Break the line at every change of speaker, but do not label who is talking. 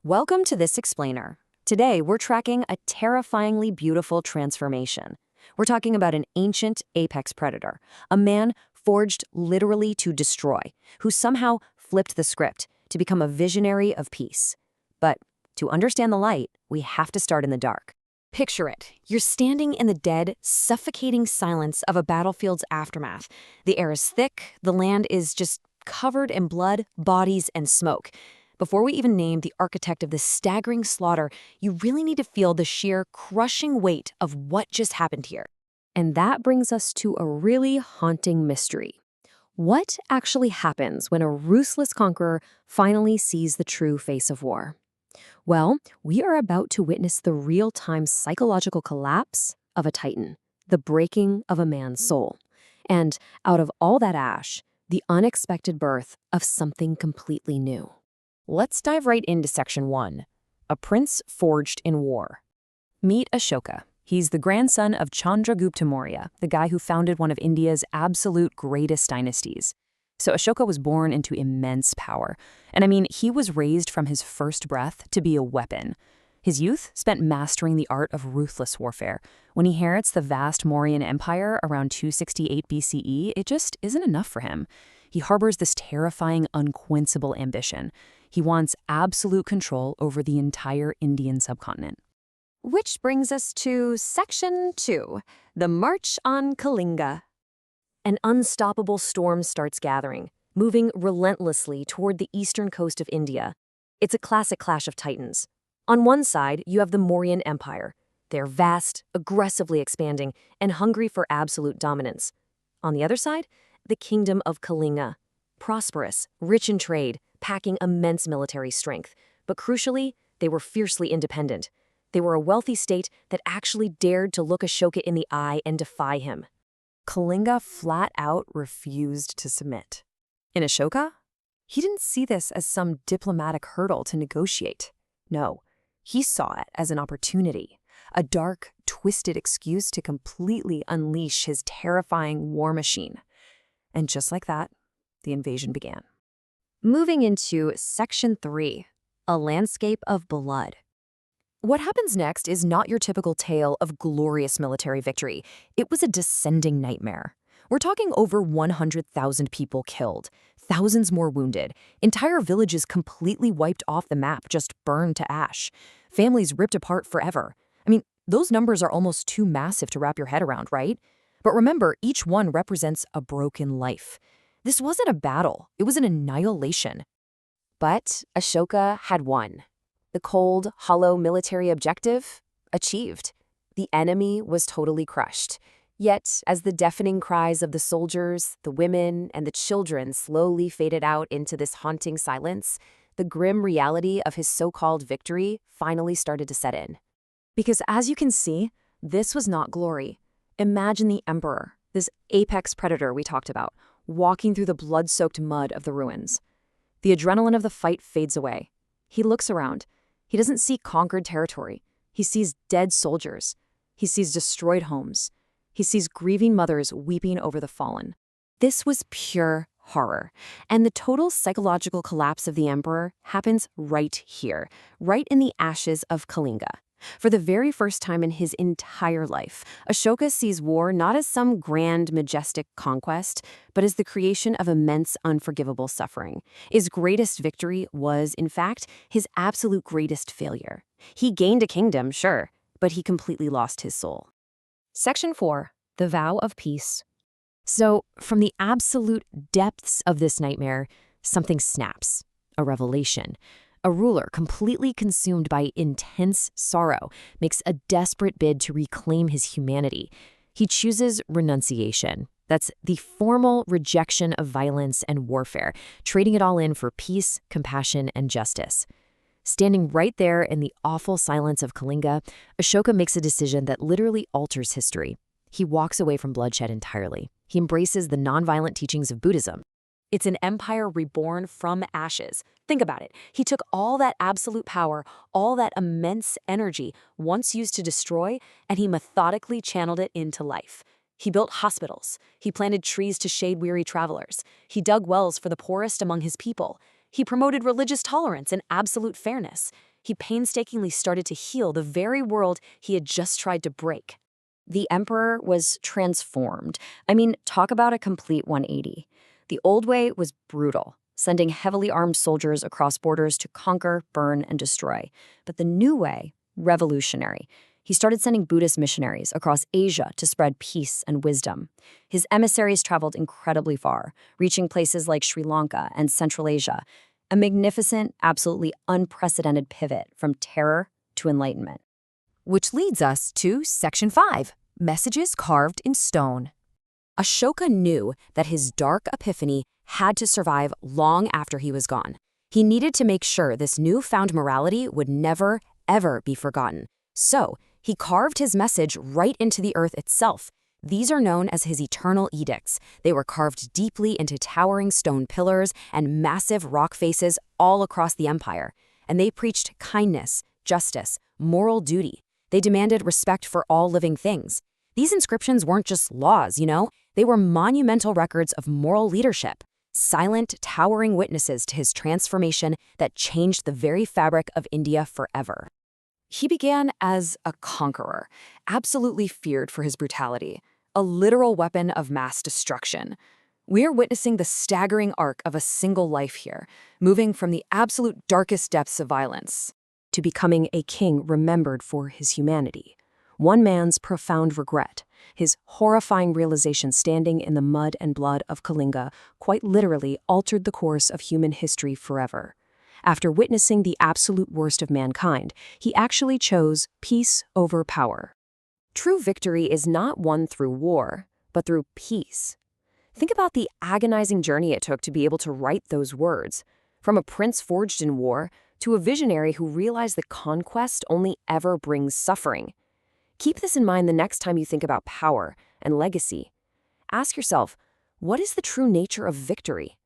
Welcome to this explainer. Today, we're tracking a terrifyingly beautiful transformation. We're talking about an ancient apex predator, a man forged literally to destroy, who somehow flipped the script to become a visionary of peace. But to understand the light, we have to start in the dark. Picture it. You're standing in the dead, suffocating silence of a battlefield's aftermath. The air is thick, the land is just covered in blood, bodies, and smoke. Before we even name the architect of this staggering slaughter, you really need to feel the sheer crushing weight of what just happened here. And that brings us to a really haunting mystery. What actually happens when a ruthless conqueror finally sees the true face of war? Well, we are about to witness the real-time psychological collapse of a titan, the breaking of a man's soul. And out of all that ash, the unexpected birth of something completely new. Let's dive right into Section 1, A Prince Forged in War. Meet Ashoka. He's the grandson of Chandragupta Maurya, the guy who founded one of India's absolute greatest dynasties. So Ashoka was born into immense power. And I mean, he was raised from his first breath to be a weapon. His youth spent mastering the art of ruthless warfare. When he inherits the vast Mauryan Empire around 268 BCE, it just isn't enough for him. He harbors this terrifying, unquenchable ambition. He wants absolute control over the entire Indian subcontinent. Which brings us to Section 2, the March on Kalinga. An unstoppable storm starts gathering, moving relentlessly toward the eastern coast of India. It's a classic clash of titans. On one side, you have the Mauryan Empire. They're vast, aggressively expanding, and hungry for absolute dominance. On the other side, the kingdom of Kalinga. Prosperous, rich in trade, packing immense military strength. But crucially, they were fiercely independent. They were a wealthy state that actually dared to look Ashoka in the eye and defy him. Kalinga flat out refused to submit. In Ashoka, he didn't see this as some diplomatic hurdle to negotiate. No, he saw it as an opportunity, a dark, twisted excuse to completely unleash his terrifying war machine. And just like that, the invasion began. Moving into Section 3, A Landscape of Blood. What happens next is not your typical tale of glorious military victory. It was a descending nightmare. We're talking over 100,000 people killed, thousands more wounded, entire villages completely wiped off the map, just burned to ash, families ripped apart forever. I mean, those numbers are almost too massive to wrap your head around, right? But remember, each one represents a broken life. This wasn't a battle, it was an annihilation. But Ashoka had won. The cold, hollow military objective? Achieved. The enemy was totally crushed. Yet, as the deafening cries of the soldiers, the women, and the children slowly faded out into this haunting silence, the grim reality of his so-called victory finally started to set in. Because as you can see, this was not glory. Imagine the emperor, this apex predator we talked about, walking through the blood-soaked mud of the ruins. The adrenaline of the fight fades away. He looks around. He doesn't see conquered territory. He sees dead soldiers. He sees destroyed homes. He sees grieving mothers weeping over the fallen. This was pure horror. And the total psychological collapse of the emperor happens right here, right in the ashes of Kalinga. For the very first time in his entire life, Ashoka sees war not as some grand, majestic conquest, but as the creation of immense, unforgivable suffering. His greatest victory was, in fact, his absolute greatest failure. He gained a kingdom, sure, but he completely lost his soul. Section 4, The Vow of Peace. So, from the absolute depths of this nightmare, something snaps, a revelation. A ruler completely consumed by intense sorrow makes a desperate bid to reclaim his humanity. He chooses renunciation. That's the formal rejection of violence and warfare, trading it all in for peace, compassion, and justice. Standing right there in the awful silence of Kalinga, Ashoka makes a decision that literally alters history. He walks away from bloodshed entirely. He embraces the nonviolent teachings of Buddhism. It's an empire reborn from ashes. Think about it. He took all that absolute power, all that immense energy once used to destroy, and he methodically channeled it into life. He built hospitals. He planted trees to shade weary travelers. He dug wells for the poorest among his people. He promoted religious tolerance and absolute fairness. He painstakingly started to heal the very world he had just tried to break. The emperor was transformed. I mean, talk about a complete 180. The old way was brutal, sending heavily armed soldiers across borders to conquer, burn, and destroy. But the new way, revolutionary. He started sending Buddhist missionaries across Asia to spread peace and wisdom. His emissaries traveled incredibly far, reaching places like Sri Lanka and Central Asia, a magnificent, absolutely unprecedented pivot from terror to enlightenment.
Which leads us to Section 5, Messages Carved in Stone. Ashoka knew that his dark epiphany had to survive long after he was gone. He needed to make sure this newfound morality would never, ever be forgotten. So, he carved his message right into the earth itself. These are known as his eternal edicts. They were carved deeply into towering stone pillars and massive rock faces all across the empire. And they preached kindness, justice, moral duty. They demanded respect for all living things. These inscriptions weren't just laws, they were monumental records of moral leadership, silent, towering witnesses to his transformation that changed the very fabric of India forever.
He began as a conqueror, absolutely feared for his brutality, a literal weapon of mass destruction. We are witnessing the staggering arc of a single life here, moving from the absolute darkest depths of violence to becoming a king remembered for his humanity. One man's profound regret, his horrifying realization standing in the mud and blood of Kalinga, quite literally altered the course of human history forever. After witnessing the absolute worst of mankind, he actually chose peace over power. True victory is not won through war, but through peace. Think about the agonizing journey it took to be able to write those words. From a prince forged in war to a visionary who realized that conquest only ever brings suffering. Keep this in mind the next time you think about power and legacy. Ask yourself, what is the true nature of victory?